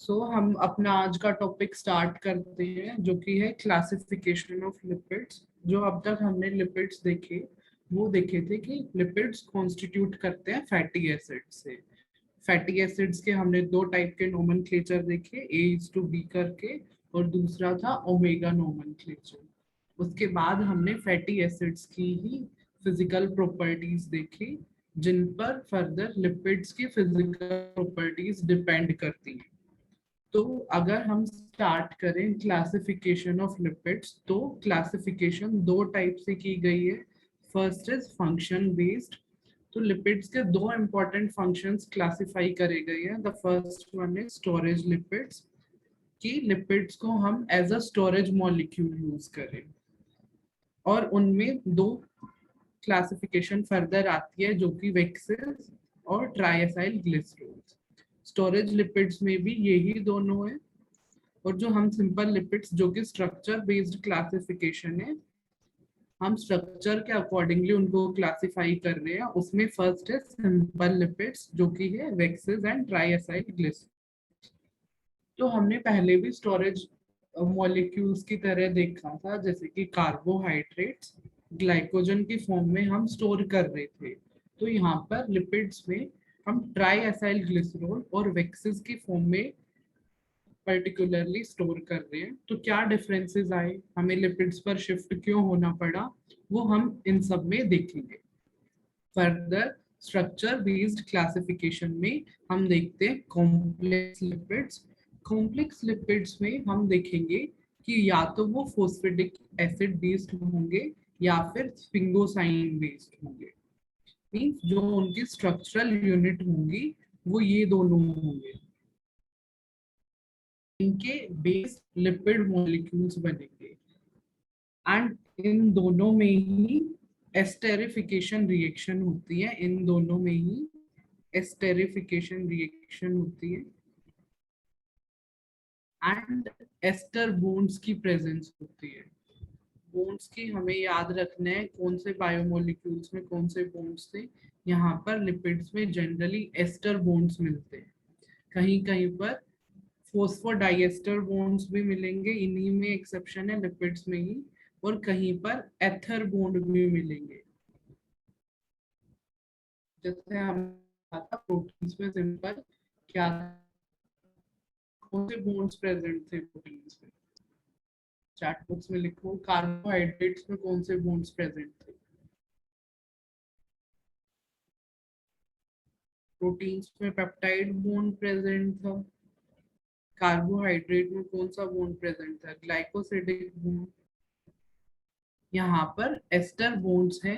हम अपना आज का टॉपिक स्टार्ट करते हैं जो कि है क्लासिफिकेशन ऑफ लिपिड्स। जो अब तक हमने लिपिड्स देखे वो देखे थे कि लिपिड्स कॉन्स्टिट्यूट करते हैं फैटी एसिड से। फैटी एसिड्स के हमने दो टाइप के नोमेनक्लेचर देखे, ए इज टू बी करके, और दूसरा था ओमेगा नोमेनक्लेचर। उसके बाद हमने फैटी एसिड्स की ही फिजिकल प्रॉपर्टीज देखी जिन पर फर्दर लिपिड्स की फिजिकल प्रॉपर्टीज डिपेंड करती हैं। तो अगर हम स्टार्ट करें क्लासिफिकेशन ऑफ लिपिड्स, तो क्लासिफिकेशन दो टाइप से की गई है। First is function based. तो लिपिड्स के दो इंपॉर्टेंट फंक्शंस क्लासिफाई करे गए हैं। The first one is storage lipids, कि लिपिड्स को हम as a storage molecule use करें। और उनमें दो क्लासिफिकेशन फर्दर आती है जो कि वेक्सेस और ट्राइएसाइल ग्लिसरॉल। स्टोरेज लिपिड्स में भी यही दोनों है। और जो हम सिंपल लिपिड्स जो कि स्ट्रक्चर बेस्ड क्लासिफिकेशन है, हम स्ट्रक्चर के अकॉर्डिंगली उनको क्लासिफाई कर रहे हैं। उसमें फर्स्ट है सिंपल लिपिड्स जो कि है वेक्सेस एंड ट्राइएसाइल ग्लिसरॉल। तो हमने पहले भी स्टोरेज मॉलिक्यूल्स की तरह देखा था, जैसे कि कार्बोहाइड्रेट्स ग्लाइकोजन की फॉर्म में हम स्टोर कर रहे थे। तो यहाँ पर लिपिड्स में हम ट्राइएसाइल ग्लिसरॉल और वेक्सेस की फॉर्म में पर्टिकुलरली स्टोर कर रहे हैं। तो क्या डिफरेंसेस आए, हमें लिपिड्स पर शिफ्ट क्यों होना पड़ा, वो हम इन सब में देखेंगे। फर्दर स्ट्रक्चर बेस्ड क्लासिफिकेशन में हम देखते हैं कॉम्प्लेक्स लिपिड्स। कॉम्प्लेक्स लिपिड्स में हम देखेंगे कि या तो वो फोस्फेटिक एसिड बेस्ड होंगे या फिर स्फिंगोसाइन बेस्ड होंगे। मींस जो उनकी स्ट्रक्चरल यूनिट होंगी वो ये दोनों होंगे। इनके बेस लिपिड मॉलिक्यूल्स बनेंगे एंड इन दोनों में ही एस्टेरिफिकेशन रिएक्शन होती है। इन दोनों में ही एस्टेरिफिकेशन रिएक्शन होती है एंड एस्टर बॉन्ड्स की प्रेजेंस होती है। बॉन्ड्स की हमें याद रखना है कौन से बायोमोलिक्यूल्स में कौन से बॉन्ड्स थे। यहाँ पर लिपिड्स में जनरली एस्टर बॉन्ड्स मिलते हैं। कहीं कहीं पर फोस्फोडाइएस्टर बॉन्ड्स भी मिलेंगे, इन्हीं में एक्सेप्शन है लिपिड्स में ही। और कहीं पर एथर बॉन्ड भी मिलेंगे। जैसे हम प्रोटीन्स में सिंपल क्या कौन से बॉन्ड्स प्रेजेंट थे प्रोटीन्स में, चैट बॉक्स में लिखो। कार्बोहाइड्रेट्स में कौन से बॉन्ड्स प्रेजेंट थे, प्रोटीन्स में पेप्टाइड बॉन्ड प्रेजेंट था। कार्बोहाइड्रेट में कौन सा बॉन्ड प्रेजेंट था, ग्लाइकोसिडिक बॉन्ड। यहाँ पर एस्टर बॉन्ड्स है।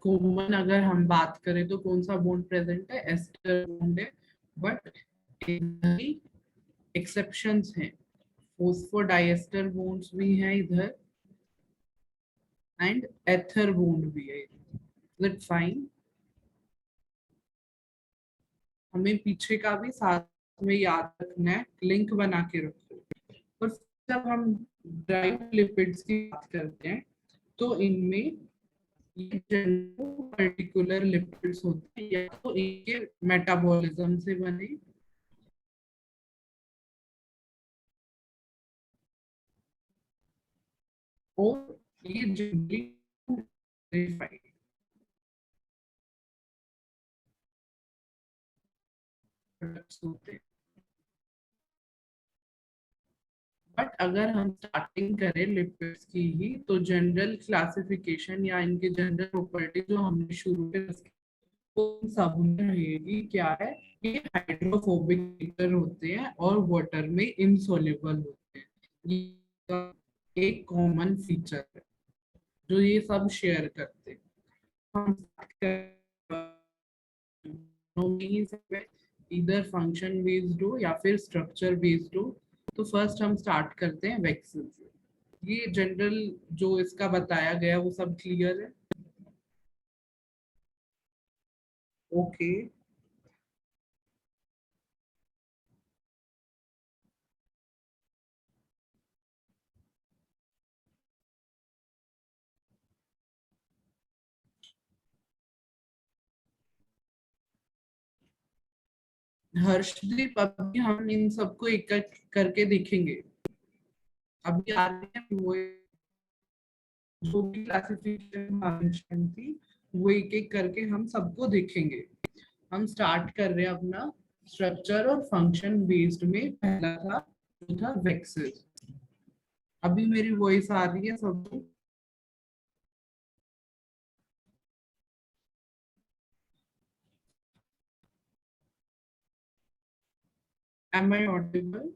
कॉमन अगर हम बात करें तो कौन सा बॉन्ड प्रेजेंट है, एस्टर बॉन्ड है। बट एक्सेप्शंस हैं, फोस्फोडाइएस्टर बॉन्ड्स भी हैं इधर एंड एथर बॉन्ड भी है। That fine. हमें पीछे का भी साथ में याद रखना है, लिंक बना के रखो। और जब हम ड्राइव लिपिड्स की बात करते हैं तो इनमें ये पर्टिकुलर लिपिड्स होते हैं या तो इनके मेटाबॉलिज्म से बने और ये जनरली प्रोडक्ट्स होते हैं। बट अगर हम स्टार्टिंग करें लिपिड्स की ही, तो जनरल क्लासिफिकेशन या इनके जनरल प्रॉपर्टी जो हमने शुरू में वो सब में रहेगी क्या है, ये हाइड्रोफोबिक नेचर होते हैं और वाटर में इनसॉल्युबल होते हैं। ये एक कॉमन फीचर है जो ये सब शेयर करते हैं। हम इधर फंक्शन बेस्ड हो या फिर स्ट्रक्चर बेस्ड हो। तो फर्स्ट हम स्टार्ट करते हैं वेक्सेल से। ये जनरल जो इसका बताया गया वो सब क्लियर है। ओके। हर्षदीप, अभी हम इन सबको एक एक करके देखेंगे। अभी आ रही है वो जो भी क्लासिफिकेशन थी, वो एक एक करके हम सबको देखेंगे। हम स्टार्ट कर रहे हैं अपना स्ट्रक्चर और फंक्शन बेस्ड में। पहला था जो था वेक्सेस। अभी मेरी वॉइस आ रही है सबको? Am I audible?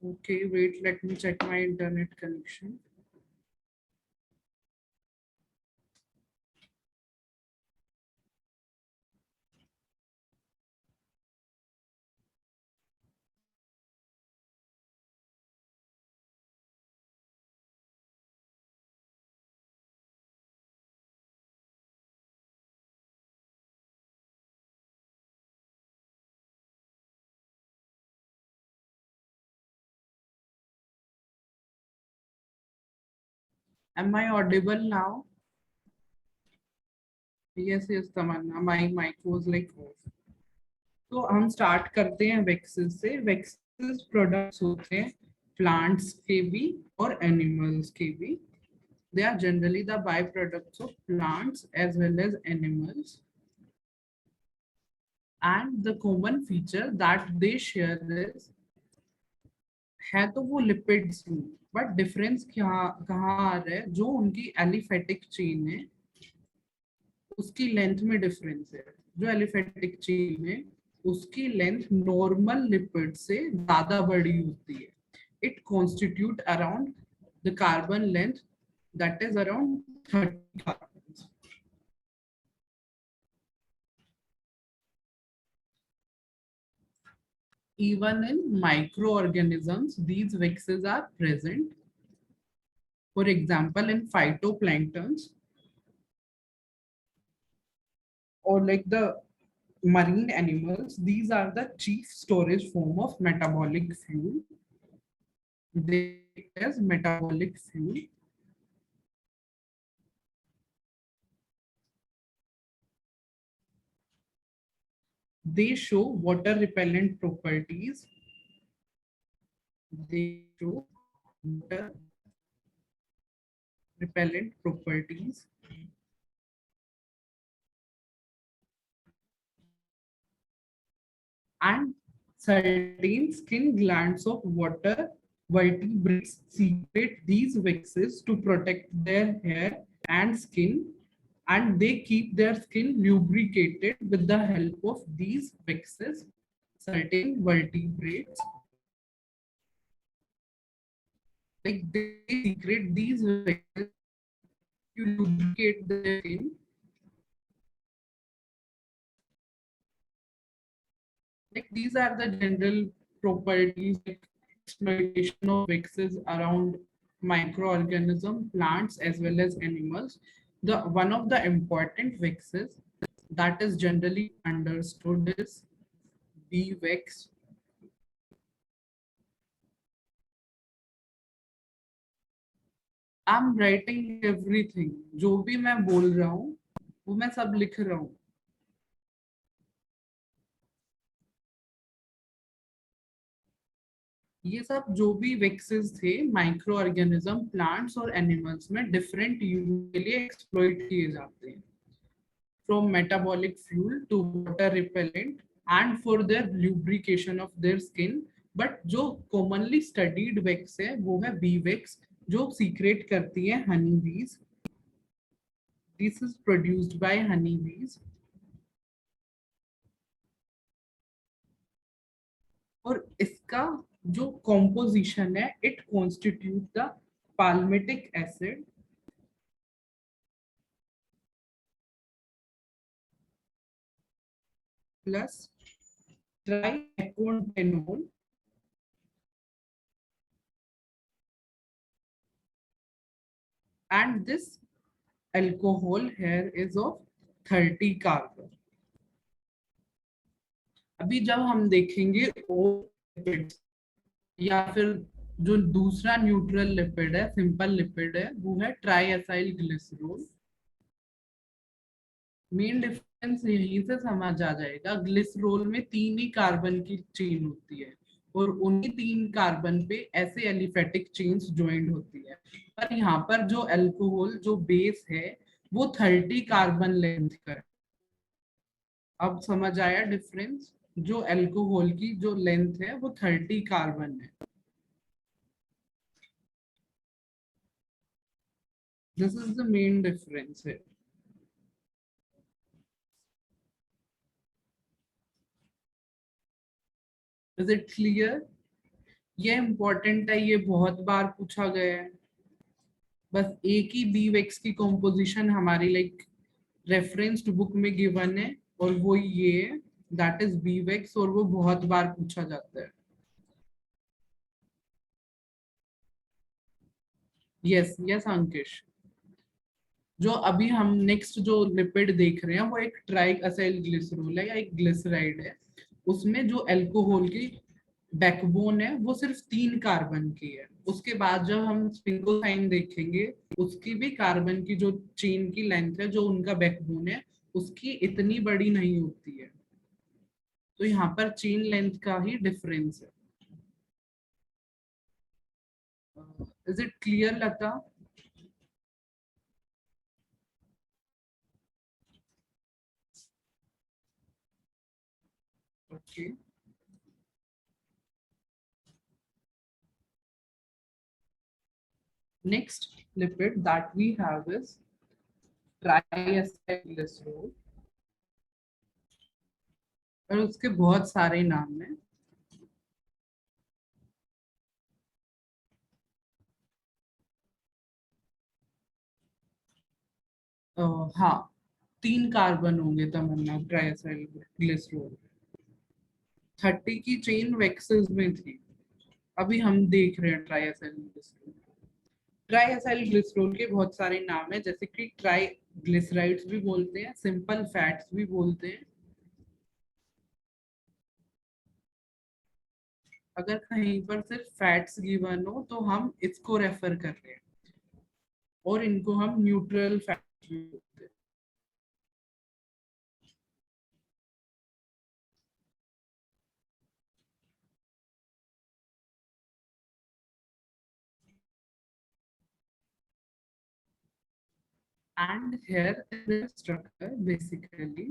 Okay, wait, let me check my internet connection. Am I audible now? Yes, yes, Tamanna. My mic was like off. तो हम स्टार्ट करते हैं वेक्सेस से। वेक्सेस प्रोडक्ट्स होते हैं प्लांट्स के भी और एनिमल्स के भी। They are generally the byproducts of plants as well as animals. And the common feature that they share is, है तो वो लिपिड्स ही, बट डिफरेंस क्या कहाँ आ रहा है? जो उनकी एलिफेटिक चेन है उसकी लेंथ में डिफरेंस है। जो एलिफेटिक चेन है उसकी लेंथ नॉर्मल लिपिड से ज्यादा बड़ी होती है। It constitute around the carbon length that is around 30 carbon. Even in microorganisms, these vexes are present. For example, in phytoplanktons or like the marine animals, these are the chief storage form of metabolic fuel. They act as metabolic fuel. They show water repellent properties. They show water repellent properties. And certain skin glands of water vertebrates secrete these vexes to protect their hair and skin, and they keep their skin lubricated with the help of these vexes. Certain vertebrates, like they secrete these vexes to lubricate their skin. Like these are the general properties, like exploitation of vexes around microorganism, plants as well as animals. The one of the important vexes that is generally understood is bee vex. I am writing everything, जो भी मैं बोल रहा हूँ वो मैं सब लिख रहा हूँ। ये सब जो भी वेक्सेस थे माइक्रो ऑर्गेनिज्म, प्लांट्स और एनिमल्स में डिफरेंट यूज के लिए एक्सप्लॉइट किए जाते हैं। From metabolic fuel to water repellent and for their lubrication of their skin. But जो कॉमनली स्टडीड वेक्स है वो है बी वेक्स, जो सीक्रेट करती है honey bees. This is produced by honey bees. और इसका जो कॉम्पोजिशन है, it constitute the palmitic acid plus triacontanol and this alcohol here is of 30 carbon. अभी जब हम देखेंगे ओ लिपिड्स या फिर जो दूसरा न्यूट्रल लिपिड है, सिंपल लिपिड है, वो है try acyl glycerol. Main difference यहीं से समझ आ जाएगा, ग्लिसरॉल में तीन ही कार्बन की चेन होती है और उन्हीं तीन कार्बन पे ऐसे एलिफेटिक चेन्स ज्वाइंट होती है। पर यहाँ पर जो अल्कोहल जो बेस है वो 30 कार्बन लेंथ का है। अब समझ आया डिफरेंस? जो अल्कोहल की जो लेंथ है वो 30 कार्बन है। This is the main difference है। Is it clear? ये इम्पोर्टेंट है, ये बहुत बार पूछा गया है। बस एक ही बी वेक्स की कॉम्पोजिशन हमारी लाइक रेफरेंस्ड बुक में गिवन है और वो ये है, दैट इज बी वेक्स, और वो बहुत बार पूछा जाता है। Yes yes Ankish. जो अभी हम नेक्स्ट जो लिपिड देख रहे हैं वो एक ट्राई असाइल ग्लिसरॉल है या एक ग्लिसराइड है। उसमें जो अल्कोहल की बैकबोन है वो सिर्फ 3 कार्बन की है। उसके बाद जब हम स्पिंगोसाइन देखेंगे, उसकी भी कार्बन की जो चेन की लेंथ है, जो उनका बैकबोन है, उसकी इतनी बड़ी नहीं होती है। तो यहाँ पर चेन लेंथ का ही डिफरेंस है। Is it clear Lata? Okay. Next lipid that we have is triacylglycerol, और उसके बहुत सारे नाम हैं। हाँ, 3 कार्बन होंगे तमन्ना ट्राइसाइल ग्लिसरॉल। 30 की चेन वेक्सेस में थी। अभी हम देख रहे हैं ट्राइसाइल ग्लिसरॉल। ट्राइसाइल ग्लिसरॉल के बहुत सारे नाम हैं, जैसे कि ट्राई ग्लिसराइड्स भी बोलते हैं, सिंपल फैट्स भी बोलते हैं। अगर कहीं पर सिर्फ फैट्स गिवन हो तो हम इसको रेफर कर रहे हैं, और इनको हम न्यूट्रल फैट्स भी बोलते हैं। And here is structure basically,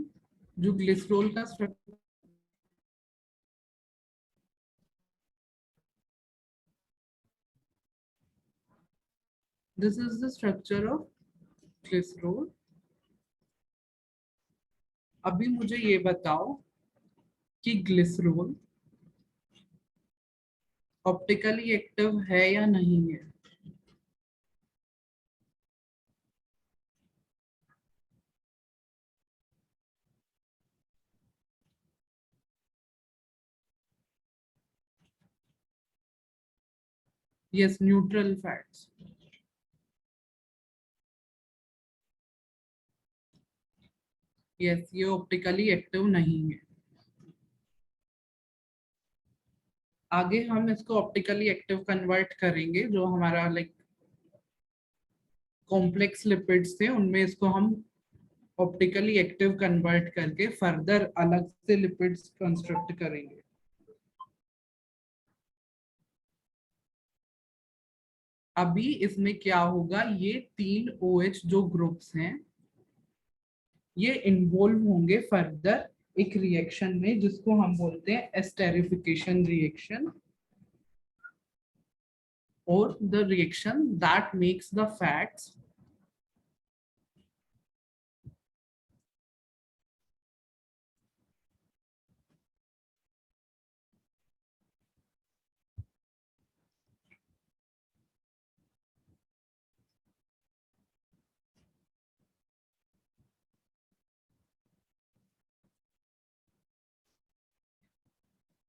जो ग्लिसरॉल का structure, this is the structure of glycerol. अभी मुझे ये बताओ कि ग्लिसरॉल ऑप्टिकली एक्टिव है या नहीं है? Yes, neutral fats. यस, ये ऑप्टिकली एक्टिव नहीं है। आगे हम इसको ऑप्टिकली एक्टिव कन्वर्ट करेंगे, जो हमारा लाइक कॉम्प्लेक्स लिपिड्स थे उनमें इसको हम ऑप्टिकली एक्टिव कन्वर्ट करके फर्दर अलग से लिपिड्स कंस्ट्रक्ट करेंगे। अभी इसमें क्या होगा, ये 3 OH जो ग्रुप्स हैं ये इन्वॉल्व होंगे फर्दर एक रिएक्शन में, जिसको हम बोलते हैं एस्टेरिफिकेशन रिएक्शन, और the reaction that makes the fats.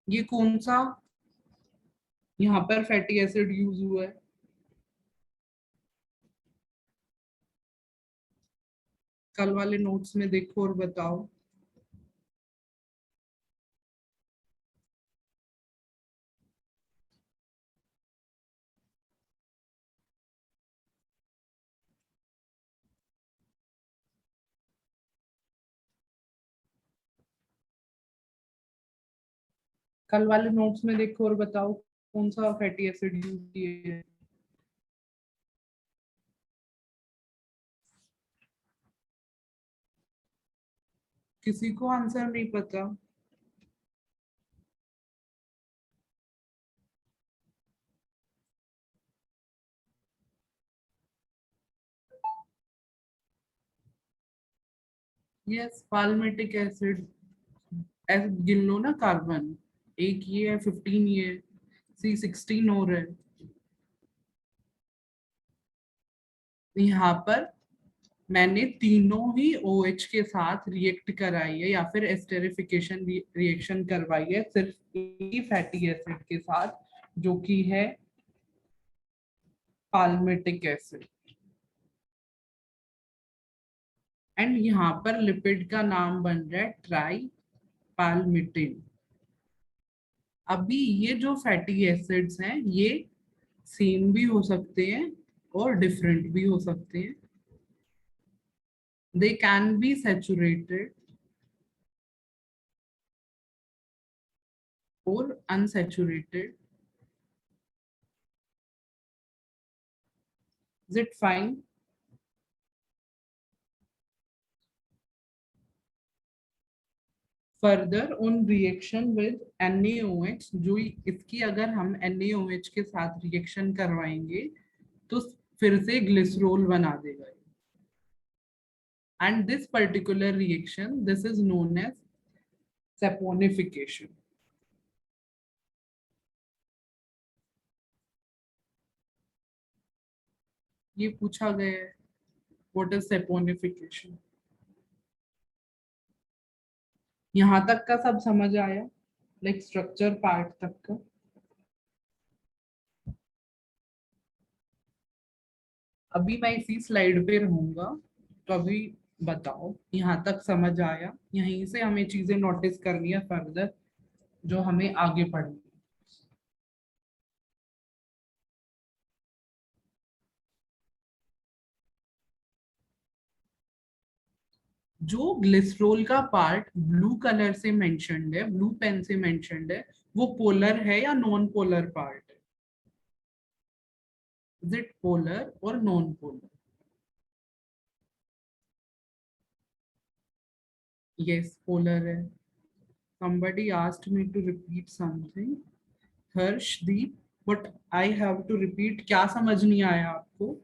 ये कौन सा यहाँ पर फैटी एसिड यूज हुआ है? कल वाले नोट्स में देखो और बताओ। कल वाले नोट्स में देखो और बताओ कौन सा फैटी एसिड यूज किए। किसी को आंसर नहीं पता। Yes, palmitic acid. गिन लो ना कार्बन। एक ये है, 15 ये, C16 और है। यहाँ पर मैंने तीनों ही OH के साथ रिएक्ट कराई है या फिर एस्टेरिफिकेशन रिएक्शन करवाई है सिर्फ एक ही फैटी एसिड के साथ, जो कि है पाल्मेटिक एसिड। एंड यहाँ पर लिपिड का नाम बन रहा है ट्राई पाल्मिटिन। अभी ये जो फैटी एसिड्स हैं ये सेम भी हो सकते हैं और डिफरेंट भी हो सकते हैं। दे कैन बी सैचुरेटेड और unsaturated. Is it fine? Further on reaction with NaOH, जो इसकी अगर हम NaOH के साथ रिएक्शन करवाएंगे तो फिर से ग्लिसरॉल बना देगा। And this particular reaction, this is known as saponification. ये पूछा गया है, व्हाट इज सैपोनिफिकेशन। यहाँ तक का सब समझ आया, लाइक स्ट्रक्चर पार्ट तक का। अभी मैं इसी स्लाइड पे रहूंगा, तो अभी बताओ यहाँ तक समझ आया। यहीं से हमें चीजें नोटिस करनी है फर्दर, जो हमें आगे पढ़नी है। जो ग्लिसरॉल का पार्ट ब्लू कलर से मेंशन्ड है, ब्लू पेन से मेंशन्ड है, वो पोलर है या नॉन पोलर पार्ट है? इज इट पोलर और नॉन पोलर? यस, पोलर है। somebody asked me to repeat something. Harshdeep, but I have to repeat. क्या समझ नहीं आया आपको?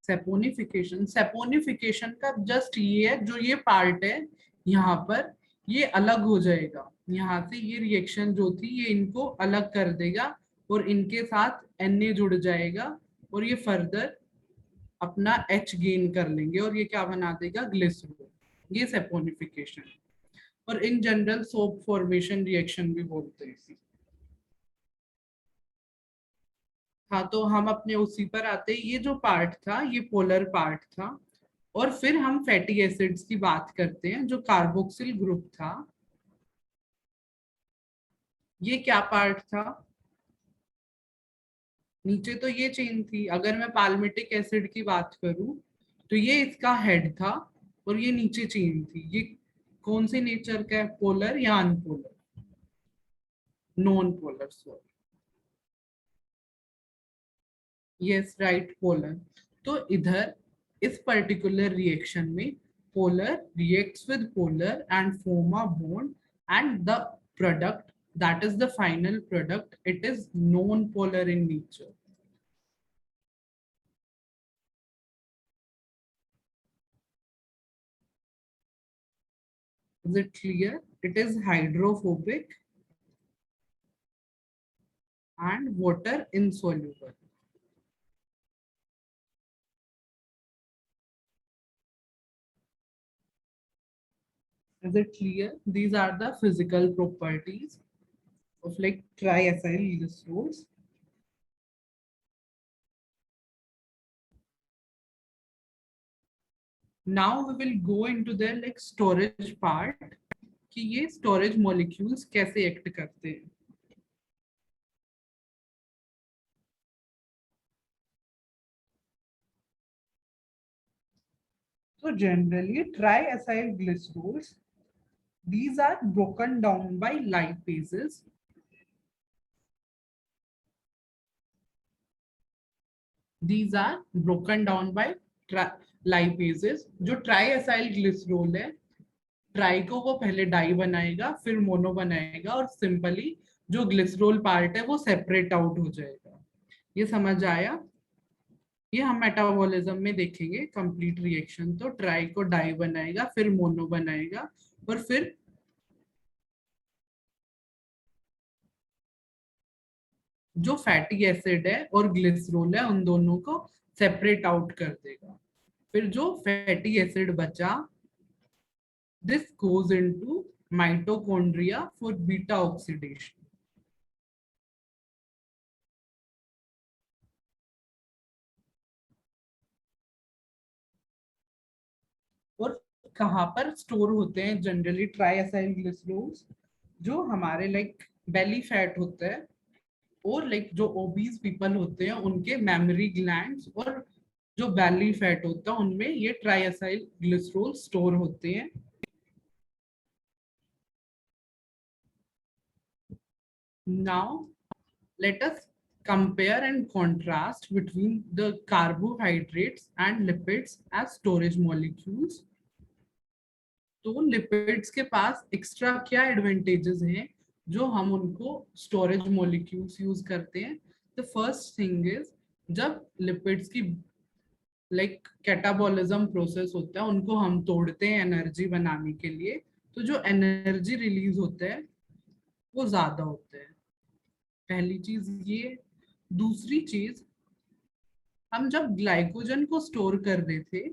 सेपोनिफिकेशन, सेपोनिफिकेशन का जस्ट ये है, जो ये पार्ट है यहाँ पर, ये अलग हो जाएगा। यहाँ से ये रिएक्शन जो थी ये इनको अलग कर देगा और इनके साथ Na जुड़ जाएगा और ये फर्दर अपना H गेन कर लेंगे और ये क्या बना देगा? ग्लिसरॉल। ये सेपोनिफिकेशन। और in general soap formation reaction भी बोलते हैं इसी। हाँ, तो हम अपने उसी पर आते हैं। ये जो पार्ट था ये पोलर पार्ट था, और फिर हम फैटी एसिड्स की बात करते हैं। जो कार्बोक्सिल ग्रुप था, ये क्या पार्ट था? नीचे तो ये चेन थी। अगर मैं पाल्मिटिक एसिड की बात करूं तो ये इसका हेड था और ये नीचे चेन थी। ये कौन से नेचर का है, पोलर या unpolar? Non polar, sorry. Yes, right, polar. तो इधर इस पर्टिकुलर रिएक्शन में polar reacts with polar and form a bond, and the product, that is the final product, it is non-polar in nature. Is it clear? It is hydrophobic and water insoluble. Is it clear? These are the physical properties of like triacyl glycerols. Now we will go into their like storage part, कि ये storage molecules कैसे act करते हैं। तो generally triacyl glycerols, these are broken down by lipases. These are broken down by lipases. जो triacyl glycerol है, try को वो पहले डाई बनाएगा, फिर मोनो बनाएगा, और सिंपली जो ग्लिसरॉल पार्ट है वो सेपरेट आउट हो जाएगा। ये समझ आया? ये हम मेटाबॉलिज्म में देखेंगे कंप्लीट रिएक्शन। तो ट्राई को डाई बनाएगा, फिर मोनो बनाएगा, और फिर जो फैटी एसिड है और ग्लिसरॉल है उन दोनों को सेपरेट आउट कर देगा। फिर जो फैटी एसिड बचा, this goes into mitochondria for beta oxidation. और कहाँ पर स्टोर होते हैं जनरली ट्राइएसाइल ग्लिसरॉल्स? जो हमारे लाइक बेली फैट होता है, और लाइक जो ओबीज पीपल होते हैं उनके मेमोरी ग्लैंड्स, और जो बेली फैट होता है उनमें ये ट्राइएसाइल ग्लिसरॉल स्टोर होते हैं। Now let us compare and contrast between the carbohydrates and lipids as storage molecules. तो लिपिड्स के पास एक्स्ट्रा क्या एडवांटेजेस हैं जो हम उनको स्टोरेज मॉलिक्यूल्स यूज करते हैं? द फर्स्ट थिंग इज, जब लिपिड्स की लाइक कैटाबॉलिज्म प्रोसेस होता है, उनको हम तोड़ते हैं एनर्जी बनाने के लिए, तो जो एनर्जी रिलीज होता है वो ज्यादा होता है। पहली चीज ये। दूसरी चीज, हम जब ग्लाइकोजन को स्टोर कर रहे थे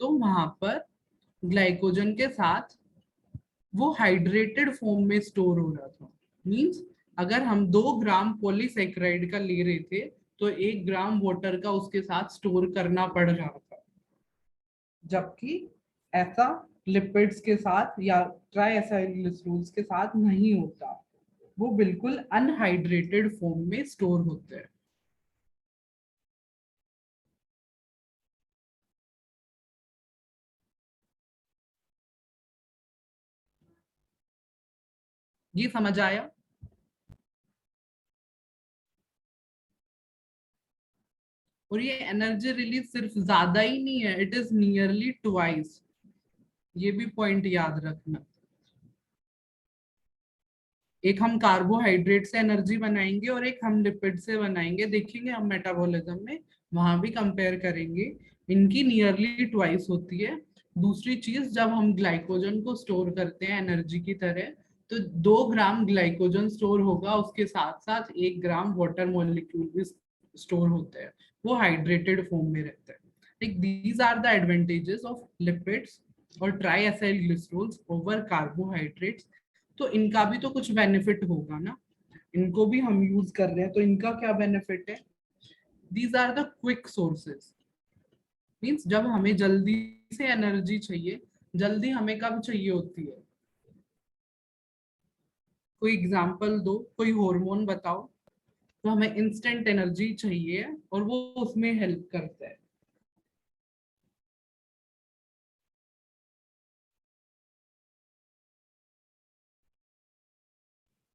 तो वहां पर ग्लाइकोजन के साथ वो हाइड्रेटेड फॉर्म में स्टोर हो रहा था। मींस अगर हम 2 ग्राम पॉलीसेक्राइड का ले रहे थे तो 1 ग्राम वाटर का उसके साथ स्टोर करना पड़ रहा था, जबकि ऐसा लिपिड्स के साथ या ट्राइएसाइलग्लिसरॉल्स के साथ नहीं होता। वो बिल्कुल अनहाइड्रेटेड फॉर्म में स्टोर होते हैं। ये समझ आया? और ये एनर्जी रिलीज सिर्फ ज्यादा ही नहीं है, इट इज नियरली ट्वाइस। ये भी पॉइंट याद रखना। एक हम कार्बोहाइड्रेट से एनर्जी बनाएंगे और एक हम लिपिड से बनाएंगे, देखेंगे हम मेटाबॉलिज्म में, वहां भी कंपेयर करेंगे। इनकी नियरली ट्वाइस होती है। दूसरी चीज, जब हम ग्लाइकोजन को स्टोर करते हैं एनर्जी की तरह, तो 2 ग्राम ग्लाइकोजन स्टोर होगा, उसके साथ साथ 1 ग्राम वाटर मॉलिक्यूल भी स्टोर होते हैं। वो हाइड्रेटेड फॉर्म में रहता है। Like these are the advantages of lipids और triacylglycerols over carbohydrates. तो इनका भी तो कुछ बेनिफिट होगा ना, इनको भी हम यूज कर रहे हैं, तो इनका क्या बेनिफिट है? These are the quick sources. Means जब हमें जल्दी से एनर्जी चाहिए, जल्दी हमें कब चाहिए होती है? कोई एग्जांपल दो, कोई हार्मोन बताओ तो हमें इंस्टेंट एनर्जी चाहिए और वो उसमें हेल्प करता है।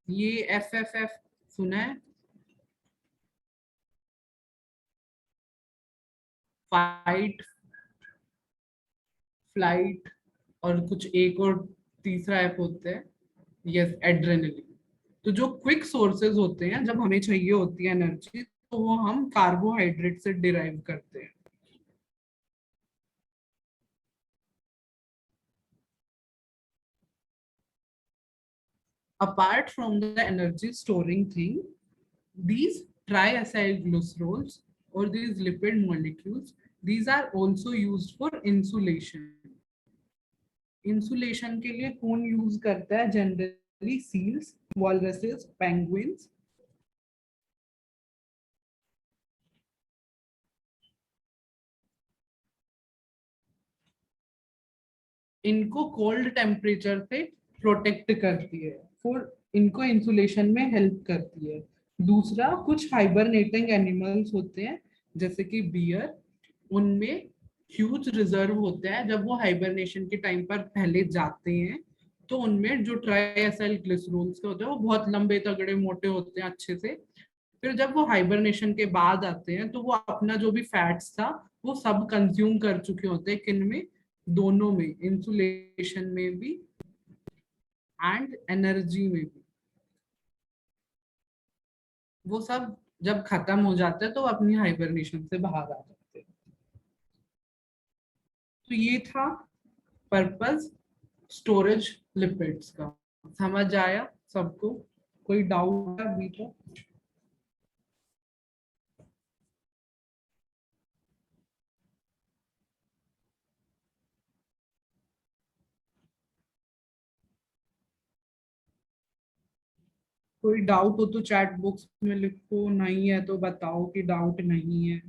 ये एफ सुना है? फाइट, फ्लाइट, और कुछ एक और तीसरा एफ होता है, यस, एड्रेनलिन। तो जो क्विक सोर्सेज होते हैं, जब हमें चाहिए होती है एनर्जी, तो वो हम कार्बोहाइड्रेट से डिराइव करते हैं। Apart from the energy storing thing, these triacylglycerols or these lipid molecules, these are also used for insulation. Insulation के लिए कौन यूज करता है जनरली? Seals, walruses, penguins. इनको कोल्ड टेम्परेचर से प्रोटेक्ट करती है, फॉर इनको इंसुलेशन में हेल्प करती है। दूसरा, कुछ हाइबरनेटिंग एनिमल्स होते हैं जैसे कि बियर, उनमें ह्यूज रिजर्व होते हैं जब वो हाइबरनेशन के टाइम पर पहले जाते हैं, तो उनमें जो ट्राइएसाइल ग्लिसरोल्स के होते हैं वो बहुत लंबे तगड़े मोटे होते हैं अच्छे से। फिर जब वो हाइबरनेशन के बाद आते हैं तो वो अपना जो भी फैट्स था वो सब कंज्यूम कर चुके होते हैं, किन में, दोनों में, इंसुलेशन में भी एंड एनर्जी में भी। वो सब जब खत्म हो जाता है तो वो अपनी हाइबरनेशन से बाहर आ जाते हैं। तो ये था पर्पस स्टोरेज लिपिड्स का। समझ आया सबको? कोई डाउट है अभी तो? कोई डाउट हो तो चैट बॉक्स में लिखो, नहीं है तो बताओ कि डाउट नहीं है।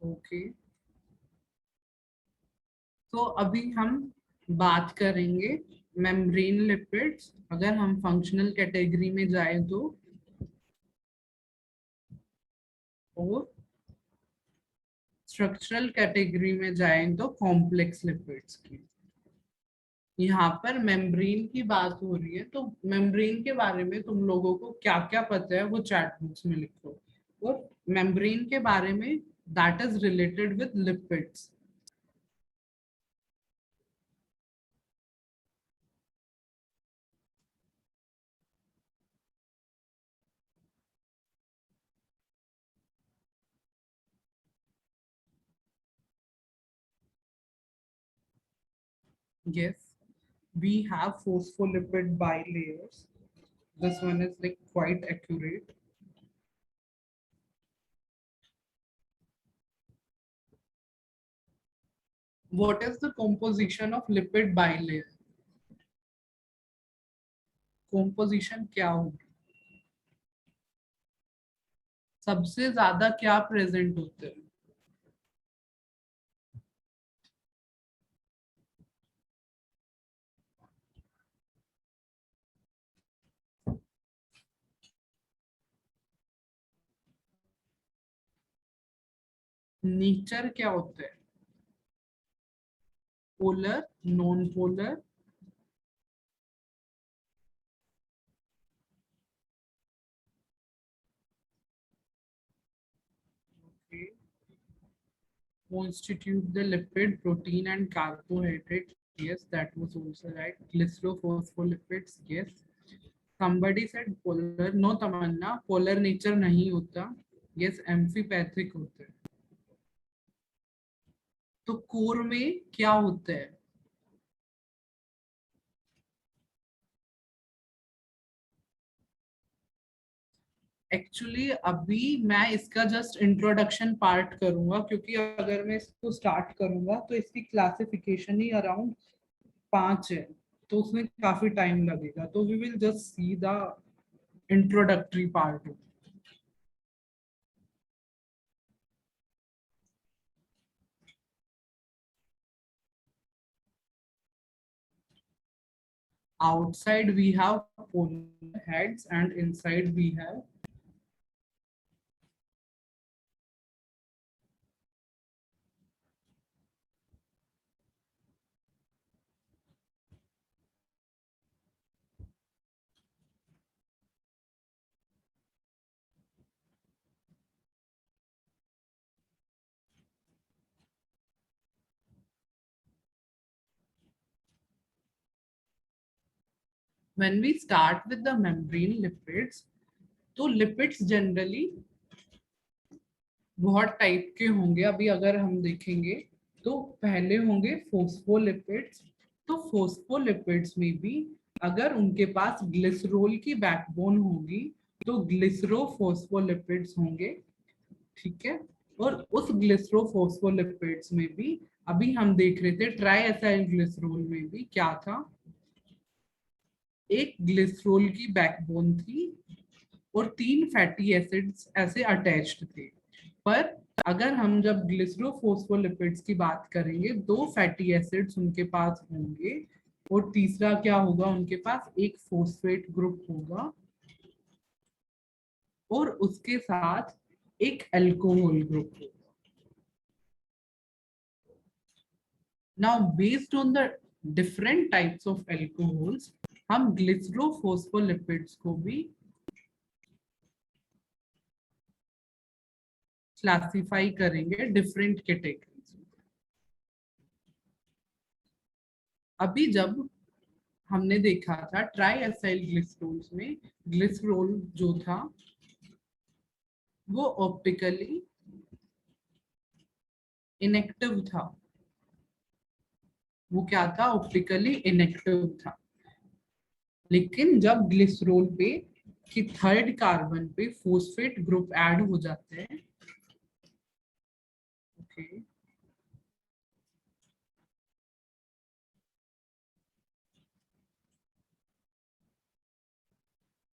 ओके, तो अभी हम बात करेंगे मेम्ब्रेन लिपिड्स। अगर हम फंक्शनल कैटेगरी में जाए तो, और स्ट्रक्चरल कैटेगरी में जाए तो कॉम्प्लेक्स लिपिड्स की। यहाँ पर मेम्ब्रेन की बात हो रही है, तो मेम्ब्रेन के बारे में तुम लोगों को क्या क्या पता है वो चैट बॉक्स में लिखो। और मेम्ब्रेन के बारे में, that is related with lipids. Yes, we have phospholipid bilayers. This one is like quite accurate. What is the composition of lipid bilayer? Composition क्या होगी? सबसे ज्यादा क्या प्रेजेंट होते हैं? नेचर क्या होते हैं? Polar, non polar, constitute the lipid, protein, and carbohydrate. Yes, that was also right. Glycerophospholipids. Yes. Somebody said polar. No, Tamanna. Polar nature नहीं होता. Yes, amphipathic होते हैं. तो कोर में क्या होता है? एक्चुअली अभी मैं इसका जस्ट इंट्रोडक्शन पार्ट करूंगा, क्योंकि अगर मैं इसको स्टार्ट करूंगा तो इसकी क्लासिफिकेशन ही अराउंड 5 है, तो उसमें काफी टाइम लगेगा। तो we will just see the introductory part. Outside we have polar heads and inside we have, when we start with the membrane lipids, तो लिपिड्स जनरली बहुत टाइप के होंगे। अभी अगर हम देखेंगे तो पहले होंगे फोस्फोलिपिड्स। तो फोस्फोलिपिड्स में भी अगर उनके पास ग्लिसरोल की बैकबोन होगी तो ग्लिसरोफोस्फोलिपिड्स होंगे। ठीक है। और उस ग्लिसरोफॉस्फोलिपिड्स में भी अभी हम देख रहे थे ट्राई एसाइल ग्लिसरॉल में भी क्या था, एक ग्लिसरॉल की बैकबोन थी और 3 फैटी एसिड्स ऐसे अटैच्ड थे। पर अगर हम जब ग्लिसरोफॉस्फोलिपिड्स की बात करेंगे 2 फैटी एसिड्स उनके पास होंगे और तीसरा क्या होगा, उनके पास एक फोस्फेट ग्रुप होगा और उसके साथ एक अल्कोहल ग्रुप होगा। Now based on the different types of alcohols हम ग्लिसरोफॉस्फोलिपिड्स को भी क्लासिफाई करेंगे डिफरेंट कैटेगरीज। अभी जब हमने देखा था ट्राई एसाइल ग्लिसरॉल्स में ग्लिसरॉल जो था वो ऑप्टिकली इनेक्टिव था। वो क्या था, ऑप्टिकली इनेक्टिव था। लेकिन जब ग्लिसरॉल पे कि थर्ड कार्बन पे फोस्फेट ग्रुप ऐड हो जाते हैं, okay,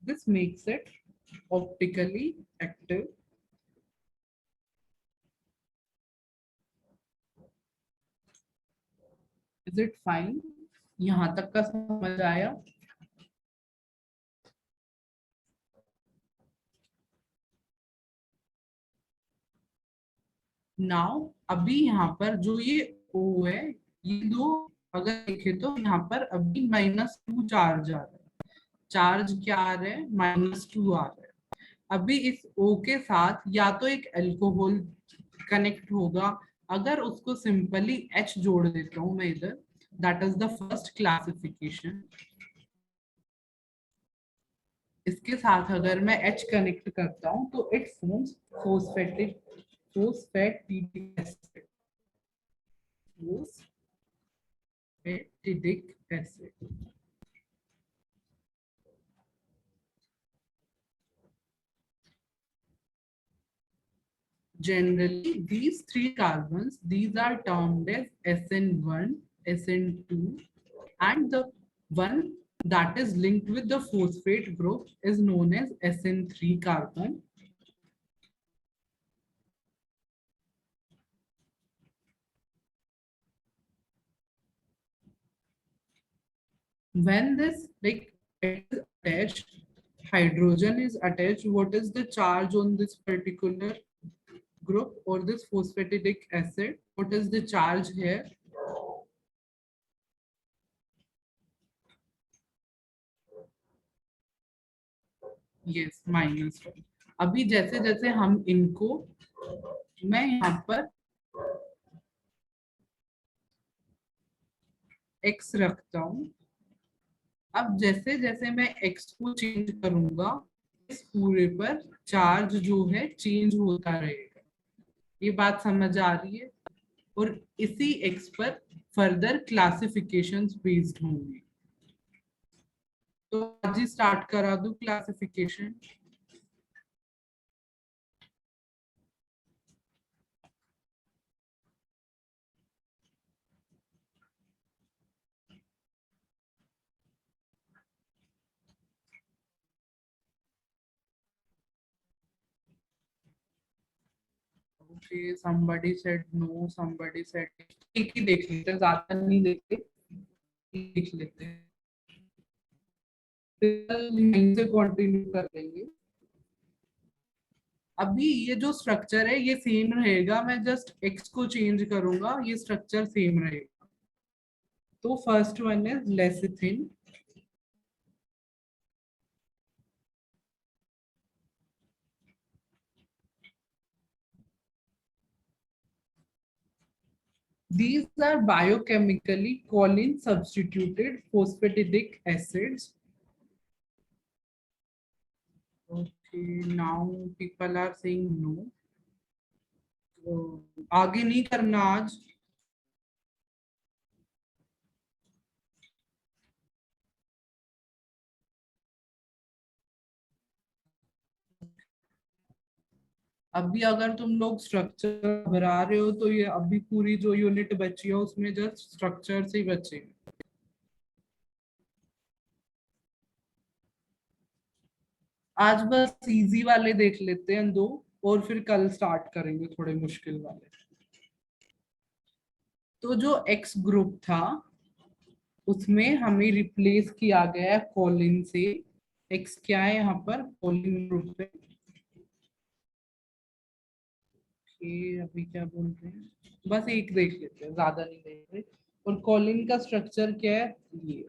this makes it optically active. Is it fine? यहां तक का समझ आया? नाउ अभी यहाँ पर जो ये O है, ये दो अगर देखे तो यहाँ पर अभी -2 चार्ज आ रहा है। चार्ज क्या आ रहा है, -2 आ रहा है। अभी इस O के साथ या तो एक अल्कोहल कनेक्ट होगा, अगर उसको सिंपली H जोड़ देता हूं मैं इधर, that is the first classification. इसके साथ अगर मैं H कनेक्ट करता हूं तो it forms phosphatidic acid. Phosphatidic acid. Generally, these three carbons, these are termed as SN1, SN2, and the one that is linked with the phosphate group is known as SN3 carbon. When this like is attached, hydrogen is attached, what is the charge on this particular group or this phosphatidic acid? What is the charge here? Yes, -1। अभी जैसे जैसे हम इनको, मैं यहाँ पर x रखता हूँ। अब जैसे जैसे मैं x को चेंज करूंगा, इस पूरे पर चार्ज जो है चेंज होता रहेगा। ये बात समझ आ रही है? और इसी x पर फर्दर क्लासिफिकेशंस बेस्ड होंगे। तो आज ही स्टार्ट करा दूं classification. Okay, somebody said no, somebody said एक ही देख लेते हैं, ज्यादा नहीं देखते, देख लेते हैं, फिर यहीं से कंटिन्यू कर लेंगे। अभी ये जो स्ट्रक्चर है ये सेम रहेगा, मैं जस्ट एक्स को चेंज करूंगा, ये स्ट्रक्चर सेम रहेगा। तो first one is lecithin. These are biochemically choline substituted phosphatidic acids. Okay, now people are saying no. तो आगे नहीं करना आज। अभी अगर तुम लोग स्ट्रक्चर भरा रहे हो तो ये अभी पूरी जो यूनिट बची है उसमें जस्ट स्ट्रक्चर से ही बचे। आज बस इजी वाले देख लेते हैं दो, और फिर कल स्टार्ट करेंगे थोड़े मुश्किल वाले। तो जो एक्स ग्रुप था उसमें हमें रिप्लेस किया गया है कॉलिन से। एक्स क्या है यहाँ पर, कॉलिन ग्रुप है। ये अभी क्या बोल रहे हैं, बस एक देख लेते हैं, ज्यादा नहीं देख रहे। और कॉलिन का स्ट्रक्चर क्या है, ये।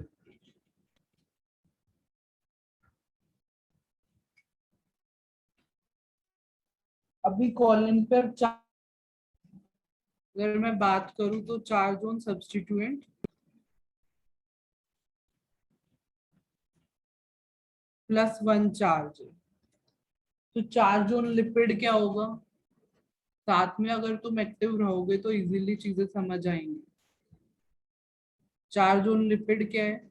अभी कॉलिन पर अगर मैं बात करूं तो चार्ज ऑन सब्स्टिट्यूएंट +1 चार्ज है। तो चार्ज ऑन लिपिड क्या होगा, साथ में अगर तुम एक्टिव रहोगे तो इजीली चीजें समझ आएंगी। चार्ज ऑन लिपिड क्या है,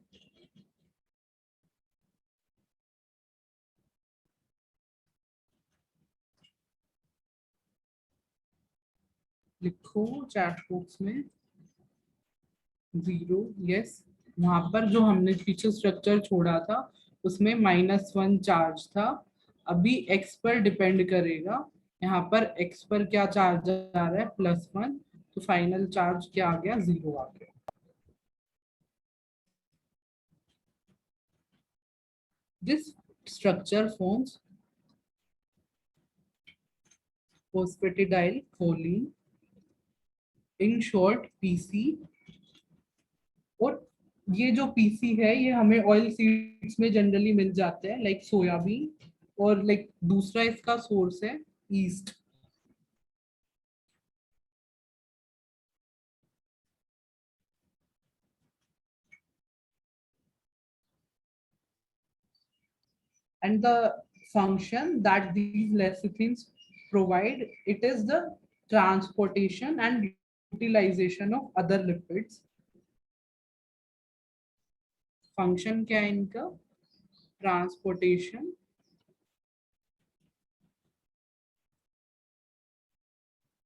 लिखो चैट बॉक्स में। 0, यस। वहां पर जो हमने पीछे स्ट्रक्चर छोड़ा था उसमें -1 चार्ज था। अभी एक्स पर डिपेंड करेगा, यहाँ पर एक्स पर क्या चार्ज आ रहा है, +1। तो फाइनल चार्ज क्या आ गया, 0 आ गया। This structure forms phosphatidyl choline, in short PC. और ये जो पीसी है ये हमें ऑयल सीड्स में जनरली मिल जाते हैं, लाइक सोयाबीन। और लाइक दूसरा इसका सोर्स है east. And the function that these lecithins provide, it is the transportation and utilization of other lipids। Function क्या है इनका, transportation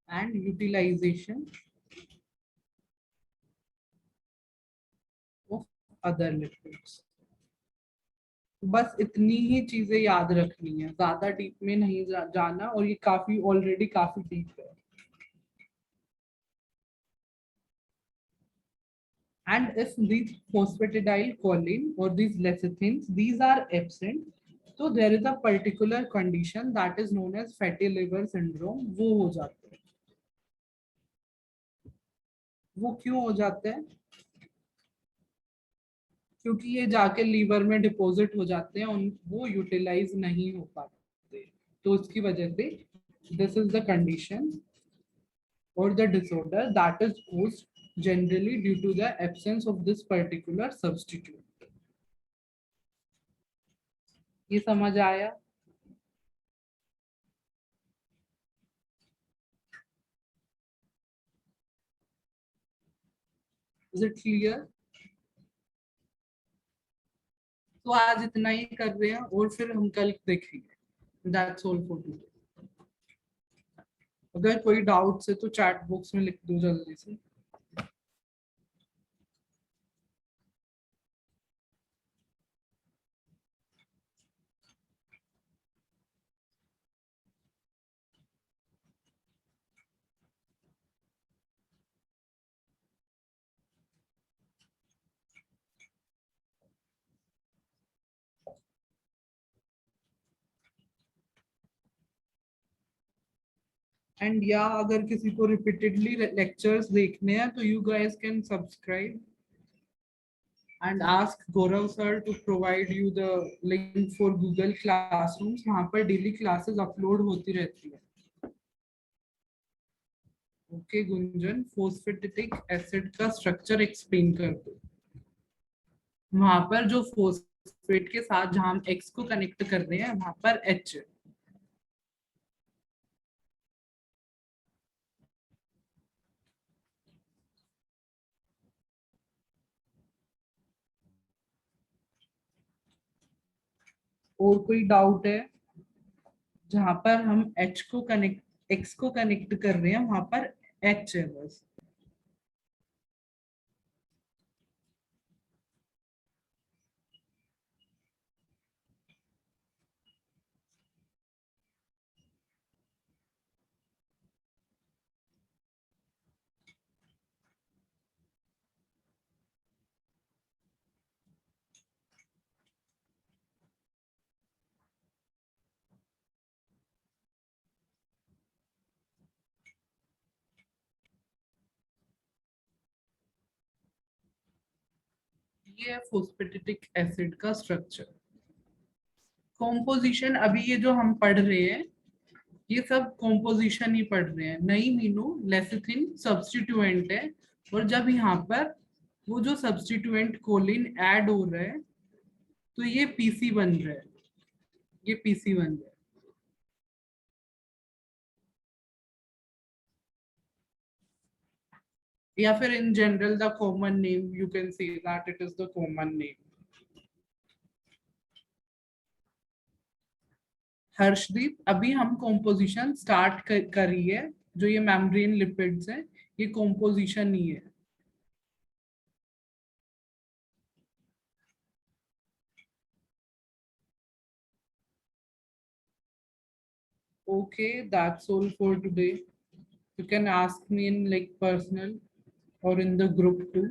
and utilisation of other lipids. बस इतनी ही चीजें याद रखनी है, ज्यादा डीप में नहीं जाना, और ये काफी ऑलरेडी काफी डीप है। And if these phosphatidylcholine or these lecithins, these are absent, so there is a particular condition that is known as fatty liver syndrome, वो हो जाता है। वो क्यों हो जाता है, क्योंकि ये जाके लीवर में डिपॉजिट हो जाते हैं, वो यूटिलाइज नहीं हो पाते। तो उसकी वजह से this is the condition or the disorder that is caused generally due to the absence of this particular substitute। ये समझ आया। Is it clear. तो आज इतना ही कर रहे हैं और फिर हम कल देखेंगे। That's all for today. अगर कोई डाउट है तो चैट बॉक्स में लिख दो जल्दी से। एंड या अगर किसी को रिपीटेडली लेक्चर्स देखने हैं तो you guys can subscribe and ask Gaurav sir to provide you the link for Google classrooms. वहां पर डेली क्लासेस अपलोड होती रहती है। ओके गुंजन, फोस्फेटिक एसिड का स्ट्रक्चर एक्सप्लेन कर दो। वहां पर जो फोस्फेट के साथ जहां हम एक्स को कनेक्ट कर रहे हैं वहां पर एच। और कोई डाउट है। जहां पर हम H को कनेक्ट X को कनेक्ट कर रहे हैं वहां पर H है बस। ये है फोस्फेटिक एसिड का स्ट्रक्चर। कॉम्पोजिशन अभी ये जो हम पढ़ रहे हैं ये सब कॉम्पोजिशन ही पढ़ रहे हैं। नई मीनो लेसिथिन सब्स्टिट्यूएंट है, और जब यहाँ पर वो जो सब्स्टिट्यूएंट कोलिन ऐड हो रहा है तो ये पीसी बन रहा है, ये पीसी बन रहा है। या फिर in general the common name you can say that it is the common name. Harshdeep, अभी हम कॉम्पोजिशन स्टार्ट करी है। जो ये मेम्ब्रेन लिपिड्स है ये कॉम्पोजिशन ही है। Okay, that's all for today. You can ask me in like personal or in the group too.